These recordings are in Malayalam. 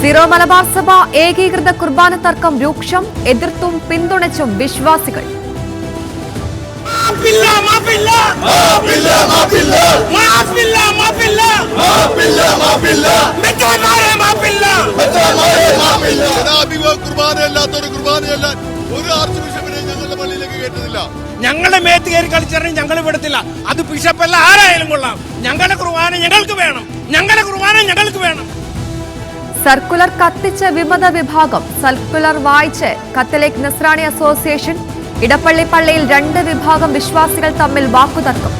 സിറോ മലബാർ സഭ ഏകീകൃത കുർബാന തർക്കം രൂക്ഷം, എതിർത്തും പിന്തുണച്ചും വിശ്വാസികൾ. ഞങ്ങളുടെ മേത്ത് കയറി കളിച്ചിറങ്ങി ഞങ്ങൾ വിടത്തില്ല. അത് ബിഷപ്പല്ല, ആരായാലും കൊള്ളാം. ഞങ്ങളുടെ കുർബാന ഞങ്ങൾക്ക് വേണം, ഞങ്ങളുടെ കുർബാന ഞങ്ങൾക്ക് വേണം. സർക്കുലർ കത്തിച്ച വിമത വിഭാഗം, സർക്കുലർ വായിച്ച് കത്തലിക് നസ്രാണി അസോസിയേഷൻ. ഇടപ്പള്ളി പള്ളിയിൽ രണ്ട് വിഭാഗം വിശ്വാസികൾ തമ്മിൽ വാക്കുതർക്കം.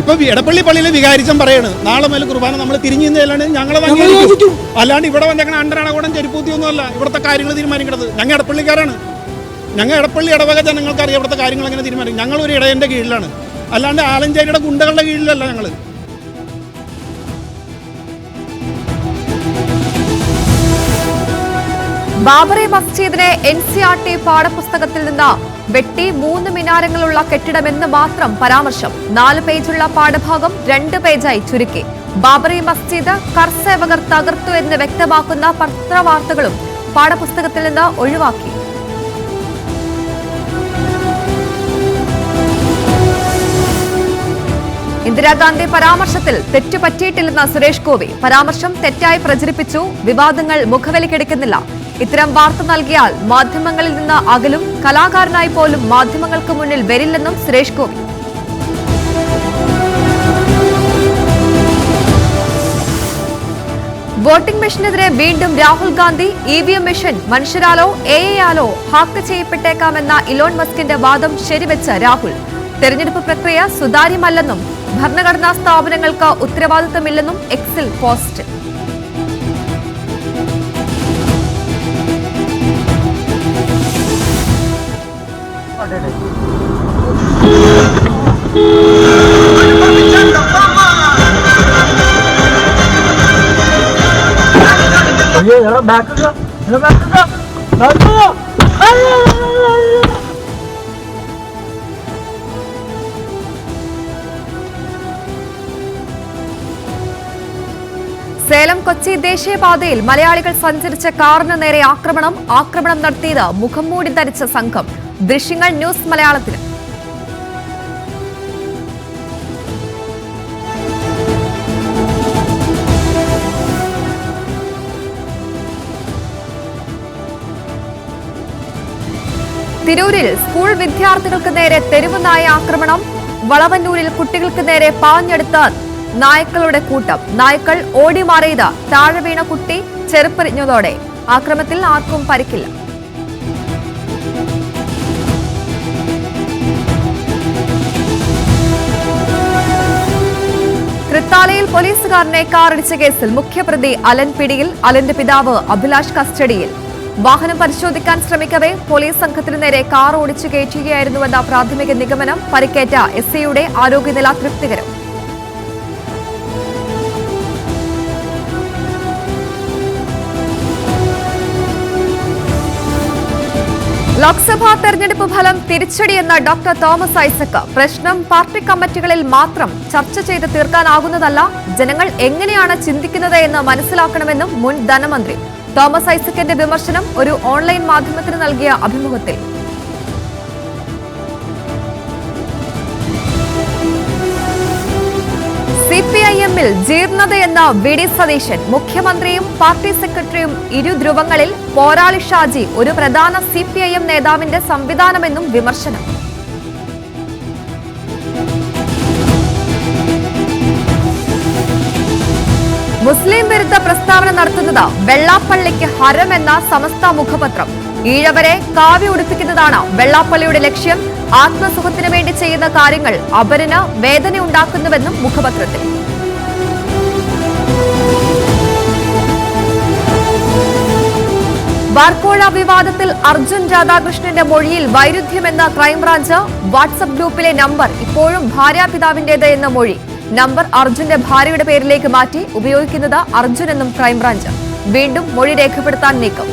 ഇപ്പൊ ഇടപ്പള്ളി പള്ളിയിലെ വികാരിച്ചം പറയാണ് നാളെ മേലെ കുർബാന നമ്മൾ തിരിഞ്ഞു ഞങ്ങളെ അല്ലാണ്ട് ഇവിടെ വന്നേക്കണ അണ്ടരണകൂടം ചെരുപ്പൂത്തിയൊന്നും അല്ല ഇവിടുത്തെ കാര്യങ്ങൾ തീരുമാനിക്കുന്നത്. ഞങ്ങൾ ഇടപ്പള്ളിക്കാരാണ്, ഞങ്ങൾ ഇടപ്പള്ളി ഇടവക ജനങ്ങൾക്ക് അറിയാം ഇവിടുത്തെ കാര്യങ്ങൾ എങ്ങനെ തീരുമാനിക്കും. ഞങ്ങൾ ഒരു ഇടയന്റെ കീഴിലാണ്, അല്ലാണ്ട് ആലഞ്ചേരിയുടെ ഗുണ്ടകളുടെ കീഴിലല്ല ഞങ്ങൾ. ബാബറി മസ്ജിദിനെ NCERT പാഠപുസ്തകത്തിൽ നിന്ന് വെട്ടി 3 മിനാരങ്ങളുള്ള കെട്ടിടമെന്ന് മാത്രം പരാമർശം. 4 പേജുള്ള പാഠഭാഗം 2 പേജായി ചുരുക്കി. ബാബറി മസ്ജിദ് കർസേവകർ തകർത്തു എന്ന് വ്യക്തമാക്കുന്ന പത്രവാർത്തകളും പാഠപുസ്തകത്തിൽ നിന്ന് ഒഴിവാക്കി. ഇന്ദിരാഗാന്ധി പരാമർശത്തിൽ തെറ്റുപറ്റിയിട്ടില്ലെന്ന് സുരേഷ് ഗോപി. പരാമർശം തെറ്റായി പ്രചരിപ്പിച്ചു, വിവാദങ്ങൾ മുഖവിലക്കെടുക്കുന്നില്ല. ഇത്തരം വാർത്ത നൽകിയാൽ മാധ്യമങ്ങളിൽ നിന്ന് അകലും, കലാകാരനായി പോലും മാധ്യമങ്ങൾക്ക് മുന്നിൽ വരില്ലെന്നും സുരേഷ് ഗോപി. വോട്ടിംഗ് മെഷീനെതിരെ വീണ്ടും രാഹുൽ ഗാന്ധി. EVM മെഷീൻ മനുഷ്യരാലോ AI-യാലോ ഹാക്ക് ചെയ്യപ്പെട്ടേക്കാമെന്ന ഇലോൺ മസ്കിന്റെ വാദം ശരിവെച്ച രാഹുൽ. തെരഞ്ഞെടുപ്പ് പ്രക്രിയ സുതാര്യമല്ലെന്നും ഭരണഘടനാ സ്ഥാപനങ്ങൾക്ക് ഉത്തരവാദിത്തമില്ലെന്നും എക്സിൽ പോസ്റ്റ്. സേലം കൊച്ചി ദേശീയപാതയിൽ മലയാളികൾ സഞ്ചരിച്ച കാറിന് നേരെ ആക്രമണം നടത്തിയത് മുഖംമൂടി ധരിച്ച സംഘം. ദൃശ്യങ്ങൾ ന്യൂസ് മലയാളത്തിൽ. തിരൂരിൽ സ്കൂൾ വിദ്യാർത്ഥികൾക്ക് നേരെ തെരുവ് നായ ആക്രമണം. വളവന്നൂരിൽ കുട്ടികൾക്ക് നേരെ പാഞ്ഞെടുത്ത നായ്ക്കളുടെ കൂട്ടം. നായ്ക്കൾ ഓടിമാറിയത് താഴെ വീണ കുട്ടി ചെറുപ്പറിഞ്ഞതോടെ. ആക്രമണത്തിൽ ആർക്കും പരിക്കില്ല. തൃത്താലയിൽ പോലീസുകാരനെ കാറിടിച്ച കേസിൽ മുഖ്യപ്രതി അലൻ പിടിയിൽ. അലന്റെ പിതാവ് അഭിലാഷ് കസ്റ്റഡിയിൽ. വാഹനം പരിശോധിക്കാൻ ശ്രമിക്കവേ പോലീസ് സംഘത്തിനു നേരെ കാർ ഓടിച്ചു കയറ്റുകയായിരുന്നുവെന്ന പ്രാഥമിക നിഗമനം. പരിക്കേറ്റ SIയുടെ ആരോഗ്യനില തൃപ്തികരം. ലോക്സഭാ തെരഞ്ഞെടുപ്പ് ഫലം തിരിച്ചടിയെന്ന ഡോക്ടർ തോമസ് ഐസക്. പ്രശ്നം പാർട്ടി കമ്മിറ്റികളിൽ മാത്രം ചർച്ച ചെയ്ത് തീർക്കാനാകുന്നതല്ല, ജനങ്ങൾ എങ്ങനെയാണ് ചിന്തിക്കുന്നത് എന്ന് മനസ്സിലാക്കണമെന്നും മുൻ ധനമന്ത്രി. തോമസ് ഐസക്കിന്റെ വിമർശനം ഒരു ഓൺലൈൻ മാധ്യമത്തിന് നൽകിയ അഭിമുഖത്തിൽ. CPIM-ൽ ജീർണതയെന്ന VD സതീശൻ. മുഖ്യമന്ത്രിയും പാർട്ടി സെക്രട്ടറിയും ഇരു ധ്രുവങ്ങളിൽ. പോരാളി ഷാജി ഒരു പ്രധാന CPIM നേതാവിന്റെ സംവിധാനമെന്നും വിമർശനം. മുസ്ലിം വിരുദ്ധ പ്രസ്താവന നടത്തുന്നത് വെള്ളാപ്പള്ളിക്ക് ഹരമെന്ന സമസ്ത മുഖപത്രം. ഈഴവരെ കാവ്യ ഉടുപ്പിക്കുന്നതാണ് വെള്ളാപ്പള്ളിയുടെ ലക്ഷ്യം. ആത്മസുഖത്തിനു വേണ്ടി ചെയ്യുന്ന കാര്യങ്ങൾ അപരന് വേദനയുണ്ടാക്കുന്നുവെന്നും മുഖപത്രത്തിൽ. ബാർക്കോഴ വിവാദത്തിൽ അർജുൻ രാധാകൃഷ്ണന്റെ മൊഴിയിൽ വൈരുദ്ധ്യമെന്ന ക്രൈംബ്രാഞ്ച്. വാട്സ്ആപ്പ് ഗ്രൂപ്പിലെ നമ്പർ ഇപ്പോഴും ഭാര്യാപിതാവിന്റേത് എന്ന മൊഴി. നമ്പർ അർജുന്റെ ഭാര്യയുടെ പേരിലേക്ക് മാറ്റി. ഉപയോഗിക്കുന്നത് അർജുൻ എന്നും ക്രൈംബ്രാഞ്ച്. വീണ്ടും മൊഴി രേഖപ്പെടുത്താൻ നീക്കം.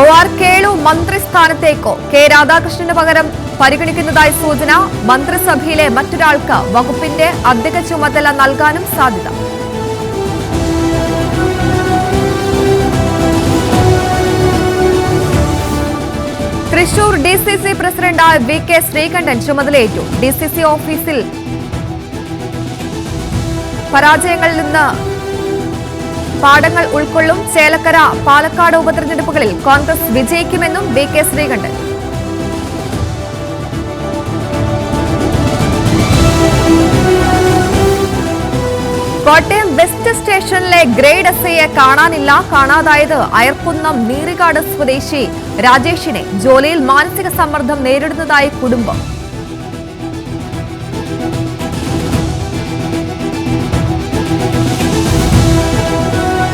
OR കേളു ഷിബു മന്ത്രിസ്ഥാനത്തേക്കോ? കെ രാധാകൃഷ്ണന് പകരം പരിഗണിക്കുന്നതായി സൂചന. മന്ത്രിസഭയിലെ മറ്റൊരാൾക്ക് വകുപ്പിന്റെ അധിക ചുമതല നൽകാനും സാധ്യത. തൃശൂർ DCC പ്രസിഡന്റായ VK ശ്രീകണ്ഠൻ ചുമതലയേറ്റു. DCC ഓഫീസിൽ പരാജയങ്ങളിൽ നിന്ന് പാഠങ്ങൾ ഉൾക്കൊള്ളും. ചേലക്കര, പാലക്കാട് ഉപതെരഞ്ഞെടുപ്പുകളിൽ കോൺഗ്രസ് വിജയിക്കുമെന്നും VK ശ്രീകണ്ഠൻ. കോട്ടയം വെസ്റ്റ് സ്റ്റേഷനിലെ ഗ്രേഡ് SIയെ കാണാനില്ല. കാണാതായത് അയർക്കുന്നം നീറികാട് സ്വദേശി രാജേഷിനെ. ജോലിയിൽ മാനസിക സമ്മർദ്ദം നേരിടുന്നതായി കുടുംബം.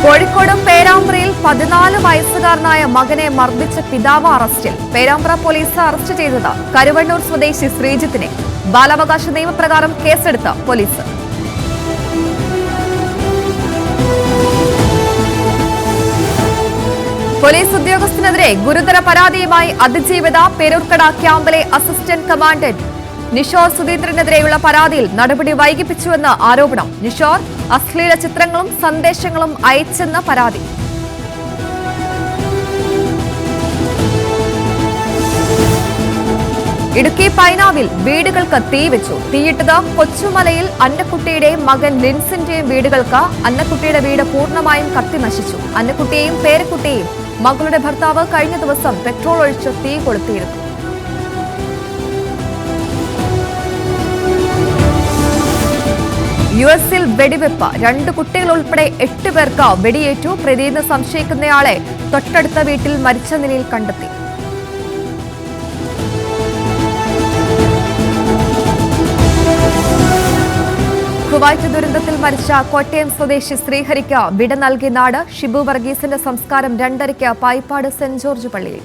കോഴിക്കോട് പേരാമ്പ്രയിൽ 14 വയസ്സുകാരനായ മകനെ മർദ്ദിച്ച പിതാവ് അറസ്റ്റിൽ. പേരാമ്പ്ര പോലീസ് അറസ്റ്റ് ചെയ്തത് കരുവണ്ണൂർ സ്വദേശി ശ്രീജിത്തിനെ. ബാലാവകാശ നിയമപ്രകാരം കേസെടുത്ത പോലീസ്. പോലീസ് ഉദ്യോഗസ്ഥനെതിരെ ഗുരുതര പരാതിയുമായി അതിജീവിത. പേരൂർക്കട ക്യാമ്പിലെ അസിസ്റ്റന്റ് കമാൻഡന്റ് നിഷോർ സുധീന്ദ്രനെതിരെയുള്ള പരാതിയിൽ നടപടി വൈകിപ്പിച്ചുവെന്ന് ആരോപണം. നിഷോർ അശ്ലീല ചിത്രങ്ങളും സന്ദേശങ്ങളും അയച്ചെന്ന് പരാതി. ഇടുക്കി പൈനാവിൽ വീടുകൾക്ക് തീവെച്ചു. തീയിട്ടത് കൊച്ചുമലയിൽ അന്നക്കുട്ടിയുടെയും മകൻ ലിൻസിന്റെയും വീടുകൾക്ക്. അന്നക്കുട്ടിയുടെ വീട് പൂർണ്ണമായും കത്തിനശിച്ചു. അന്നക്കുട്ടിയെയും പേരക്കുട്ടിയെയും മകളുടെ ഭർത്താവ് കഴിഞ്ഞ ദിവസം പെട്രോൾ ഒഴിച്ച് തീ കൊളുത്തിയിരുന്നു. US-ൽ വെടിവെപ്പ്. 2 കുട്ടികൾ ഉൾപ്പെടെ 8 പേർക്ക് വെടിയേറ്റു. പ്രതിയെന്ന് സംശയിക്കുന്നയാളെ തൊട്ടടുത്ത വീട്ടിൽ മരിച്ച നിലയിൽ കണ്ടെത്തി. കുവൈറ്റ് ദുരന്തത്തിൽ മരിച്ച കോട്ടയം സ്വദേശി ശ്രീഹരിക്ക് വിട നൽകിയ നാട്. ഷിബു വർഗീസിന്റെ സംസ്കാരം 2:30 പായിപ്പാട് സെന്റ് ജോർജ് പള്ളിയിൽ.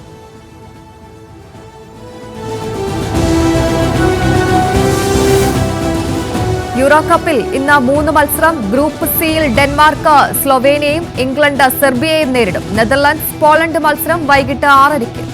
യൂറോ കപ്പിൽ ഇന്ന് 3 മത്സരം. ഗ്രൂപ്പ് സിയിൽ ഡെൻമാർക്ക് സ്ലൊവേനിയയും ഇംഗ്ലണ്ട് സെർബിയയും നേരിടും. നെതർലൻഡ്സ് പോളണ്ട് മത്സരം വൈകിട്ട് 6:30.